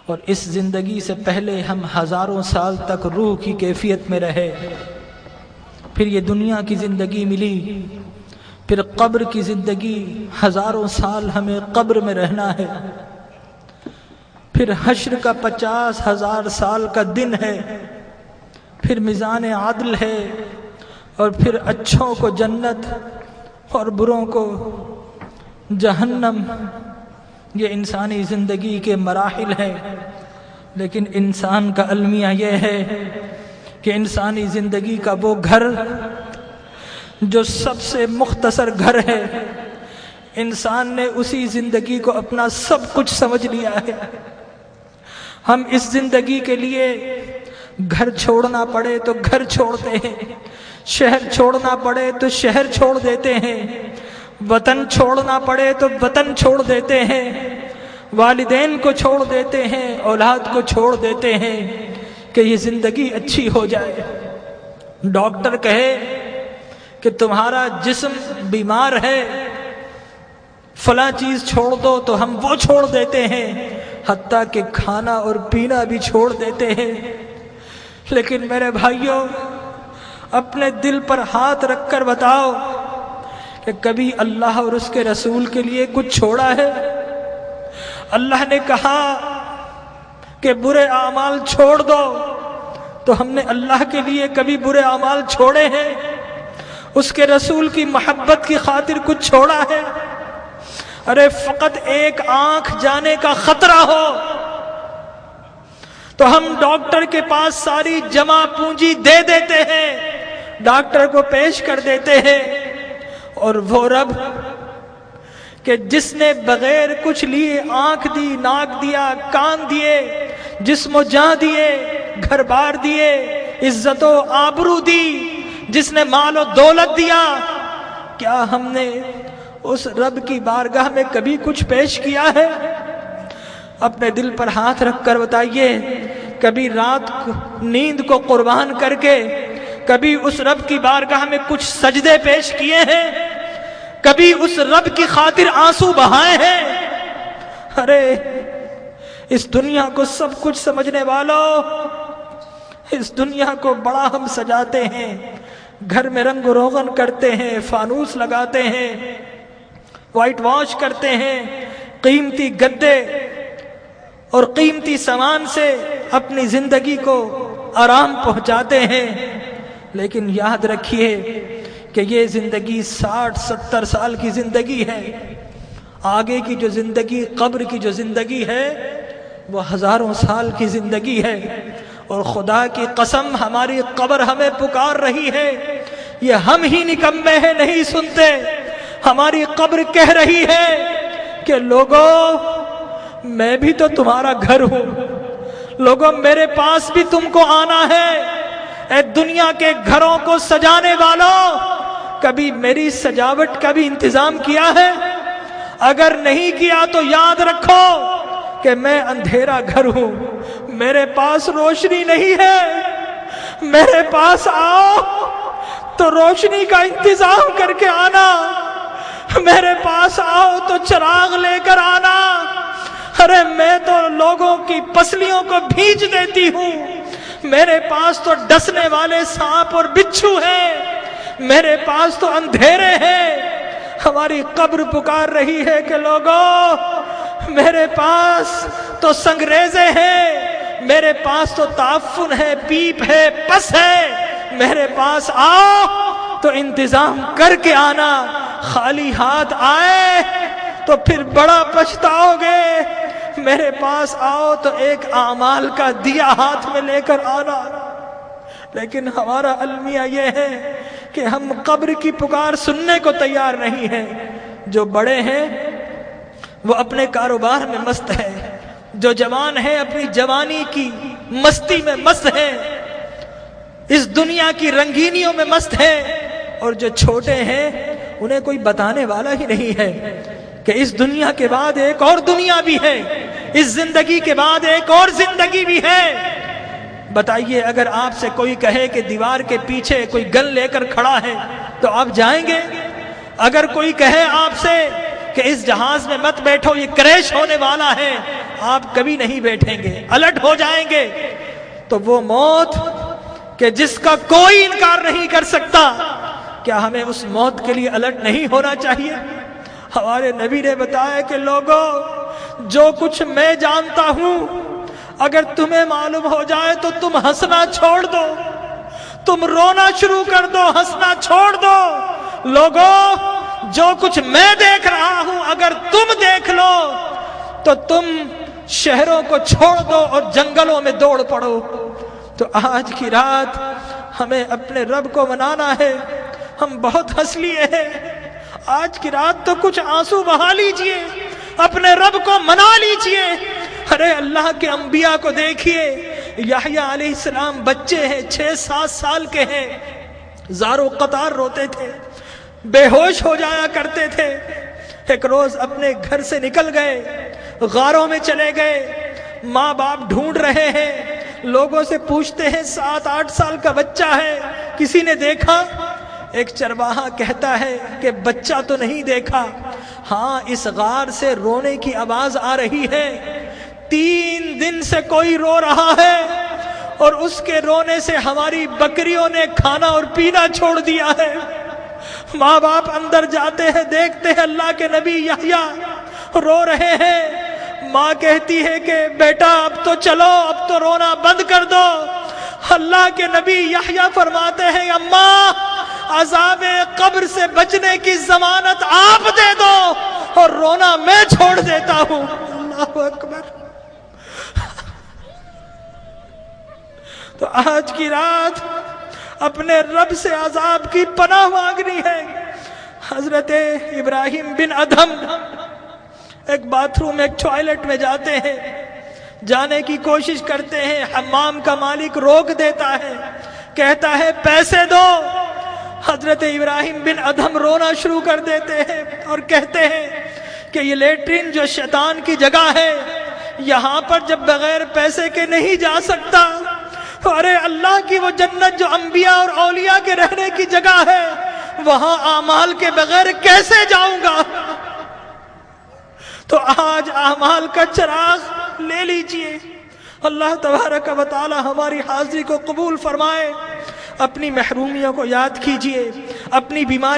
اور اس زندگی سے پہلے ہم ہزاروں سال تک روح کی کیفیت میں رہے، پھر یہ دنیا کی زندگی ملی، پھر قبر کی زندگی، ہزاروں سال ہمیں قبر میں رہنا ہے، پھر حشر کا 50,000 سال کا دن ہے، پھر میزان عدل ہے، اور پھر اچھوں کو جنت اور بروں کو جہنم۔ یہ انسانی زندگی کے مراحل ہیں، لیکن انسان کا المیہ یہ ہے کہ انسانی زندگی کا وہ گھر جو سب سے مختصر گھر ہے، انسان نے اسی زندگی کو اپنا سب کچھ سمجھ لیا ہے۔ ہم اس زندگی کے لیے گھر چھوڑنا پڑے تو گھر چھوڑتے ہیں، شہر چھوڑنا پڑے تو شہر چھوڑ دیتے ہیں، وطن چھوڑنا پڑے تو وطن چھوڑ دیتے ہیں، والدین کو چھوڑ دیتے ہیں، اولاد کو چھوڑ دیتے ہیں کہ یہ زندگی اچھی ہو جائے۔ ڈاکٹر کہے کہ تمہارا جسم بیمار ہے، فلاں چیز چھوڑ دو، تو ہم وہ چھوڑ دیتے ہیں، حتیٰ کہ کھانا اور پینا بھی چھوڑ دیتے ہیں۔ لیکن میرے بھائیوں، اپنے دل پر ہاتھ رکھ کر بتاؤ کہ کبھی اللہ اور اس کے رسول کے لیے کچھ چھوڑا ہے؟ اللہ نے کہا کہ برے اعمال چھوڑ دو، تو ہم نے اللہ کے لیے کبھی برے اعمال چھوڑے ہیں؟ اس کے رسول کی محبت کی خاطر کچھ چھوڑا ہے؟ ارے فقط ایک آنکھ جانے کا خطرہ ہو تو ہم ڈاکٹر کے پاس ساری جمع پونجی دے دیتے ہیں، ڈاکٹر کو پیش کر دیتے ہیں، اور وہ رب کہ جس نے بغیر کچھ لیے آنکھ دی، ناک دیا، کان دیے، جسم و جان دیے، گھر بار دیے، عزت و آبرو دی، جس نے مال و دولت دیا، کیا ہم نے اس رب کی بارگاہ میں کبھی کچھ پیش کیا ہے؟ اپنے دل پر ہاتھ رکھ کر بتائیے، کبھی رات نیند کو قربان کر کے کبھی اس رب کی بارگاہ میں کچھ سجدے پیش کیے ہیں؟ کبھی اس رب کی خاطر آنسو بہائے ہیں؟ ارے اس دنیا کو سب کچھ سمجھنے والوں، اس دنیا کو بڑا ہم سجاتے ہیں، گھر میں رنگ و روغن کرتے ہیں، فانوس لگاتے ہیں، وائٹ واش کرتے ہیں، قیمتی گدے اور قیمتی سامان سے اپنی زندگی کو آرام پہنچاتے ہیں، لیکن یاد رکھیے کہ یہ زندگی 60-70 سال کی زندگی ہے، آگے کی جو زندگی، قبر کی جو زندگی ہے، وہ ہزاروں سال کی زندگی ہے۔ اور خدا کی قسم، ہماری قبر ہمیں پکار رہی ہے، یہ ہم ہی نکمے ہیں نہیں سنتے، ہماری قبر کہہ رہی ہے کہ لوگوں میں بھی تو تمہارا گھر ہوں، لوگوں میرے پاس بھی تم کو آنا ہے۔ اے دنیا کے گھروں کو سجانے والوں، کبھی میری سجاوٹ کا بھی انتظام کیا ہے؟ اگر نہیں کیا تو یاد رکھو کہ میں اندھیرا گھر ہوں، میرے پاس روشنی نہیں ہے، میرے پاس آؤ تو روشنی کا انتظام کر کے آنا، میرے پاس آؤ تو چراغ لے کر آنا۔ ارے میں تو لوگوں کی پسلیوں کو بھیج دیتی ہوں، میرے پاس تو ڈسنے والے سانپ اور بچھو ہیں، میرے پاس تو اندھیرے ہیں۔ ہماری قبر پکار رہی ہے کہ لوگوں میرے پاس تو سنگریزے ہیں، میرے پاس تو تعفن ہے، پیپ ہے، پس ہے، میرے پاس آؤ تو انتظام کر کے آنا، خالی ہاتھ آئے تو پھر بڑا پچھتاؤ گے، میرے پاس آؤ تو ایک اعمال کا دیا ہاتھ میں لے کر آنا۔ لیکن ہمارا المیہ یہ ہے کہ ہم قبر کی پکار سننے کو تیار نہیں ہیں۔ جو بڑے ہیں وہ اپنے کاروبار میں مست ہے، جو جوان ہے اپنی جوانی کی مستی میں مست ہے، اس دنیا کی رنگینیوں میں مست ہے، اور جو چھوٹے ہیں انہیں کوئی بتانے والا ہی نہیں ہے کہ اس دنیا کے بعد ایک اور دنیا بھی ہے، اس زندگی کے بعد ایک اور زندگی بھی ہے۔ بتائیے، اگر آپ سے کوئی کہے کہ دیوار کے پیچھے کوئی گن لے کر کھڑا ہے تو آپ جائیں گے؟ اگر کوئی کہے آپ سے کہ اس جہاز میں مت بیٹھو، یہ کریش ہونے والا ہے، آپ کبھی نہیں بیٹھیں گے، الٹ ہو جائیں گے۔ تو وہ موت کہ جس کا کوئی انکار نہیں کر سکتا، کیا ہمیں اس موت کے لیے الٹ نہیں ہونا چاہیے؟ ہمارے نبی نے بتایا کہ لوگوں، جو کچھ میں جانتا ہوں اگر تمہیں معلوم ہو جائے تو تم ہنسنا چھوڑ دو، تم رونا شروع کر دو، ہنسنا چھوڑ دو۔ لوگوں، جو کچھ میں دیکھ رہا ہوں اگر تم دیکھ لو تو تم شہروں کو چھوڑ دو اور جنگلوں میں دوڑ پڑو۔ تو آج کی رات ہمیں اپنے رب کو منانا ہے۔ ہم بہت ہنس لیے ہیں، آج کی رات تو کچھ آنسو بہا لیجئے، اپنے رب کو منا لیجئے۔ ارے اللہ کے انبیاء کو دیکھیے، یحییٰ علیہ السلام بچے ہیں، 6-7 سال کے ہیں، زارو قطار روتے تھے، بے ہوش ہو جایا کرتے تھے۔ ایک روز اپنے گھر سے نکل گئے، غاروں میں چلے گئے، ماں باپ ڈھونڈ رہے ہیں، لوگوں سے پوچھتے ہیں 7-8 سال کا بچہ ہے، کسی نے دیکھا؟ ایک چرواہا کہتا ہے کہ بچہ تو نہیں دیکھا، ہاں اس غار سے رونے کی آواز آ رہی ہے، 3 دن سے کوئی رو رہا ہے اور اس کے رونے سے ہماری بکریوں نے کھانا اور پینا چھوڑ دیا ہے۔ ماں باپ اندر جاتے ہیں، دیکھتے ہیں اللہ کے نبی یحییٰ رو رہے ہیں۔ ماں کہتی ہے کہ بیٹا اب تو چلو، اب تو رونا بند کر دو۔ اللہ کے نبی یحییٰ فرماتے ہیں اماں، عذاب قبر سے بچنے کی ضمانت آپ دے دو اور رونا میں چھوڑ دیتا ہوں۔ اللہ اکبر۔ تو آج کی رات اپنے رب سے عذاب کی پناہ مانگنی ہے۔ حضرت ابراہیم بن ادھم ایک باتھ روم، ایک ٹوائلٹ میں جاتے ہیں، جانے کی کوشش کرتے ہیں، حمام کا مالک روک دیتا ہے، کہتا ہے پیسے دو۔ حضرت ابراہیم بن ادھم رونا شروع کر دیتے ہیں اور کہتے ہیں کہ یہ لیٹرین جو شیطان کی جگہ ہے، یہاں پر جب بغیر پیسے کے نہیں جا سکتا، ارے اللہ کی وہ جنت جو انبیاء اور اولیاء کے رہنے کی جگہ ہے، وہاں اعمال کے بغیر کیسے جاؤں گا؟ تو آج اعمال کا چراغ لے لیجئے۔ اللہ تبارک و تعالی ہماری حاضری کو قبول فرمائے۔ اپنی محرومیوں کو یاد کیجئے، اپنی بیماری